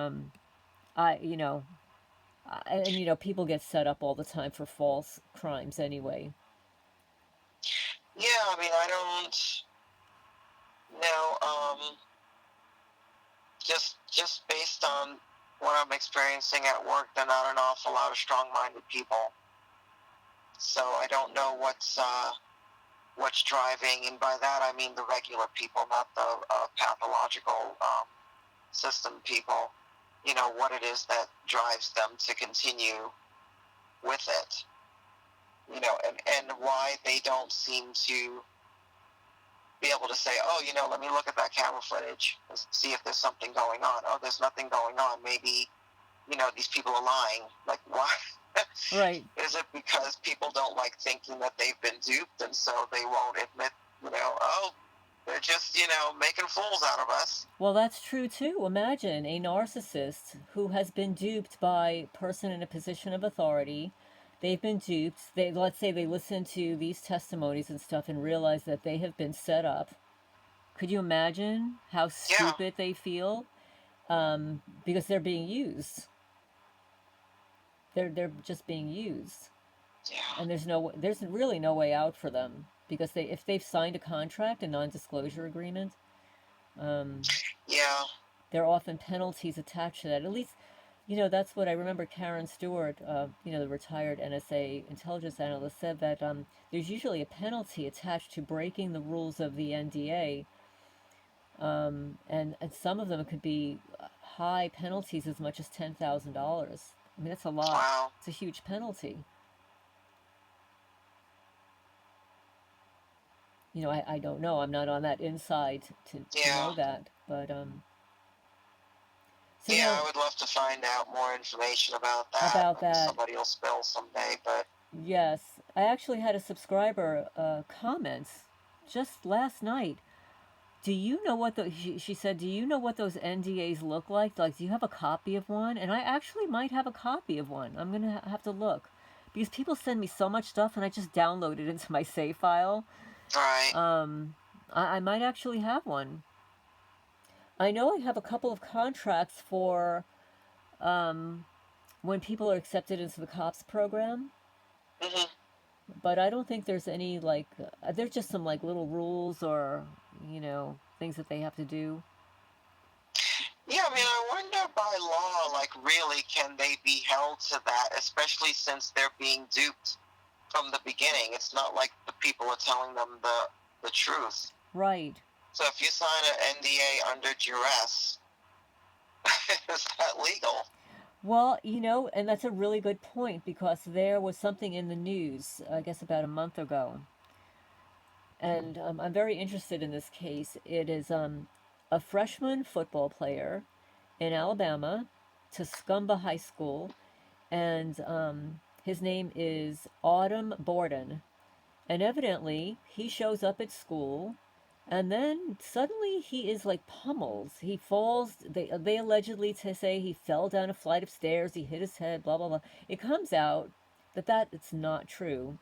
I you know and people get set up all the time for false crimes anyway. Yeah, I mean, I don't know. Just based on what I'm experiencing at work, there are not an awful lot of strong-minded people. So I don't know what's driving, and by that I mean the regular people, not the pathological system people. What it is that drives them to continue with it. And why they don't seem to be able to say, oh, let me look at that camera footage and see if there's something going on. Oh, there's nothing going on. Maybe, these people are lying. Like, why? Right. Is it because people don't like thinking that they've been duped and so they won't admit, oh, they're just, making fools out of us? Well, that's true too. Imagine a narcissist who has been duped by a person in a position of authority. They've been duped. Let's say they listen to these testimonies and stuff and realize that they have been set up. Could you imagine how Yeah, stupid they feel? Because they're being used. They're just being used, yeah, and there's really no way out for them because if they've signed a contract, a non-disclosure agreement, um, yeah. there are often penalties attached to that. At least That's what I remember. Karen Stewart, the retired NSA intelligence analyst, said that there's usually a penalty attached to breaking the rules of the NDA, and some of them could be high penalties, as much as $10,000. I mean, that's a lot. Wow. It's a huge penalty. I don't know. I'm not on that inside to Yeah. know that, but so Yeah, now I would love to find out more information about that. about Maybe that. somebody will spill someday, but Yes, I actually had a subscriber comments just last night. Do you know what she said, do you know what those NDAs look like? Like, do you have a copy of one? And I actually might have a copy of one. I'm going to have to look. Because people send me so much stuff and I just download it into my save file. right. Um, I might actually have one. I know I have a couple of contracts for when people are accepted into the COPS program, Hmm. but I don't think there's any, like, there's just some, like, little rules or, things that they have to do. Yeah, I mean, I wonder by law, like, really, can they be held to that, especially since they're being duped from the beginning? It's not like the people are telling them the truth. Right. So if you sign an NDA under duress, is that legal? Well, and that's a really good point because there was something in the news, I guess about a month ago, and I'm very interested in this case. It is a freshman football player in Alabama, Tuscumba High School, and his name is Autumn Borden. And evidently, he shows up at school, and then suddenly he is like pummeled. He falls. They allegedly to say he fell down a flight of stairs. He hit his head. Blah blah blah. It comes out that it's not true.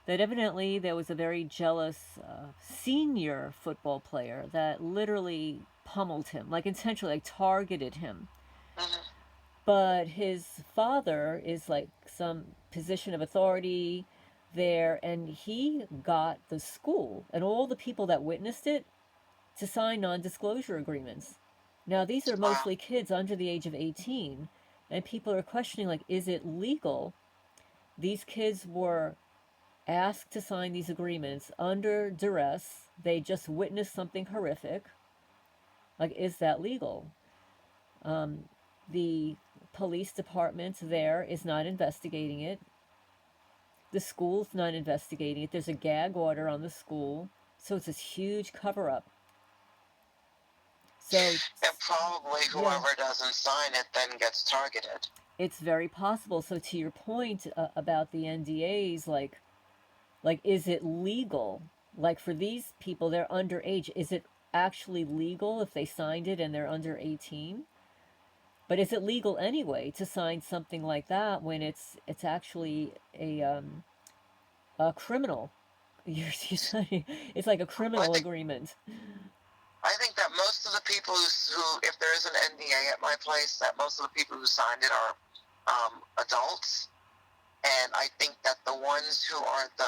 That evidently there was a very jealous senior football player that literally pummeled him, like intentionally, like targeted him. Hmm. But his father is like some position of authority there, and he got the school and all the people that witnessed it to sign non-disclosure agreements. Now these are Wow. mostly kids under the age of 18, and people are questioning, like, is it legal? These kids were asked to sign these agreements under duress. They just witnessed something horrific. Like, is that legal? The police department there is not investigating it. The school's not investigating it. There's a gag order on the school. So it's this huge cover up. So, And probably yeah, whoever doesn't sign it then gets targeted. it's very possible. So, to your point about the NDAs, like, is it legal? Like, for these people, they're underage. Is it actually legal if they signed it and they're under 18? But is it legal anyway to sign something like that when it's actually a criminal? It's like a I criminal think agreement. I think that most of the people who if there is an NDA at my place, that most of the people who signed it are adults. And I think that the ones who are the,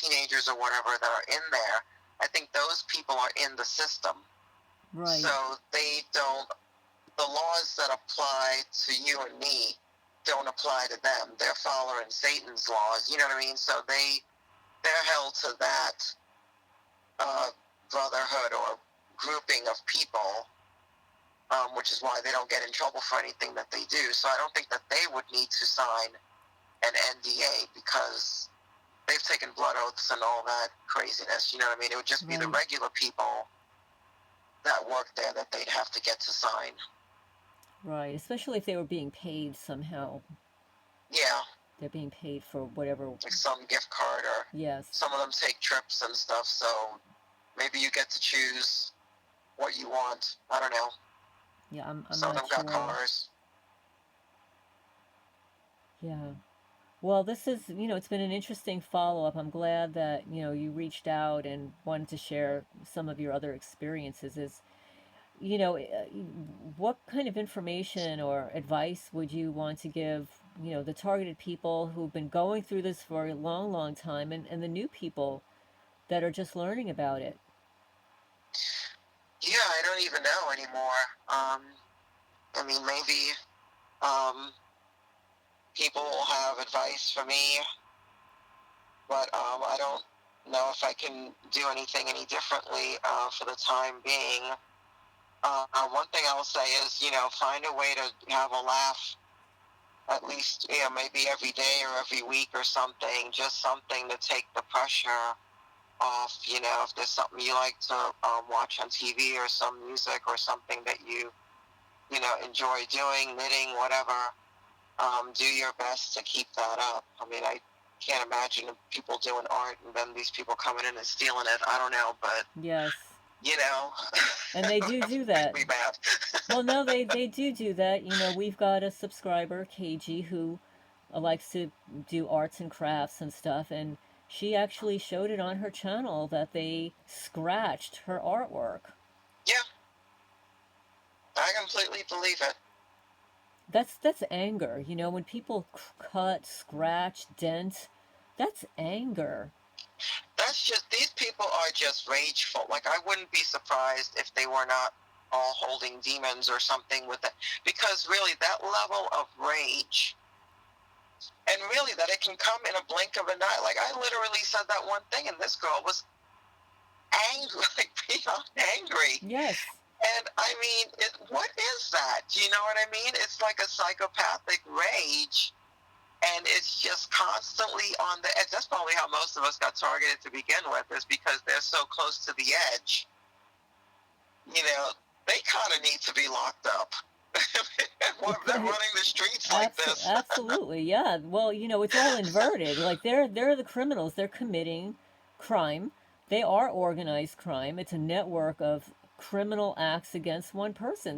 teenagers or whatever that are in there, I think those people are in the system. Right. So they don't, the laws that apply to you and me don't apply to them. They're following Satan's laws, you know what I mean? So they're held to that uh, brotherhood or grouping of people, which is why they don't get in trouble for anything that they do. So I don't think that they would need to sign an NDA because they've taken blood oaths and all that craziness. You know what I mean? It would just be the Right. regular people that work there that they'd have to get to sign. Right. Especially if they were being paid somehow. Yeah, They're being paid for whatever. like some gift card or Yes. some of them take trips and stuff. So maybe you get to choose what you want. I don't know. Yeah, I'm Some of not them got sure. cars. Yeah. Well, this is, it's been an interesting follow up. I'm glad that, you reached out and wanted to share some of your other experiences. You know, uh, what kind of information or advice would you want to give, the targeted people who've been going through this for a long, long time, and the new people that are just learning about it? Yeah, I don't even know anymore. I mean, maybe. People will have advice for me, but I don't know if I can do anything any differently for the time being. One thing I'll say is, find a way to have a laugh at least, maybe every day or every week or something, just something to take the pressure off. If there's something you like to watch on TV or some music or something that enjoy doing, knitting, whatever, do your best to keep that up. I mean, I can't imagine people doing art and then these people coming in and stealing it. I don't know, but, Yes. you know, And they do that. make me mad. Well, no, they do that. We've got a subscriber, KG, who likes to do arts and crafts and stuff, and she actually showed it on her channel that they scratched her artwork. Yeah, I completely believe it. That's anger. When people cut, scratch, dent, that's anger. That's just, these people are just rageful. Like, I wouldn't be surprised if they were not all holding demons or something with it. Because really, that level of rage, and really that it can come in a blink of an eye. Like, I literally said that one thing, and this girl was angry, like beyond angry. Yes. And I mean, what is that? Do you know what I mean? It's like a psychopathic rage, and it's just constantly on the edge. That's probably how most of us got targeted to begin with, is because they're so close to the edge. They kind of need to be locked up. They're running the streets like this. Absolutely, yeah. Well, it's all inverted. Like they're the criminals. They're committing crime. They are organized crime. It's a network of criminal acts against one person.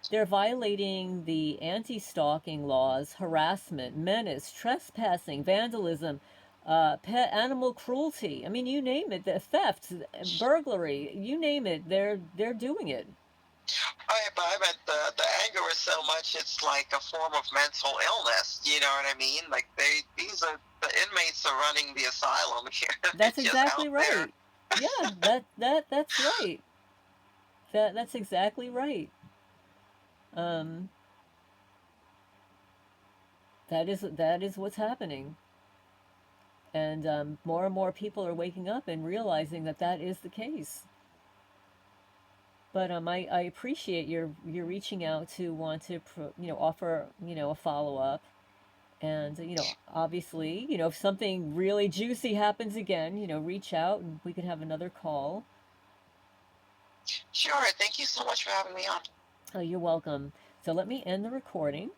They're violating the anti-stalking laws, harassment, menace, trespassing, vandalism, pet animal cruelty. I mean, you name it. The theft, burglary, you name it. They're doing it. I meant the anger is so much, it's like a form of mental illness. You know what I mean? Like, the inmates are running the asylum here. That's Just exactly out there. right. Yeah, that's right. That's exactly right. Um, that is what's happening, and more and more people are waking up and realizing that that is the case. But I appreciate your reaching out to want to offer a follow up, and obviously if something really juicy happens again, reach out and we can have another call. Sure. Thank you so much for having me on. Oh, you're welcome. So let me end the recording.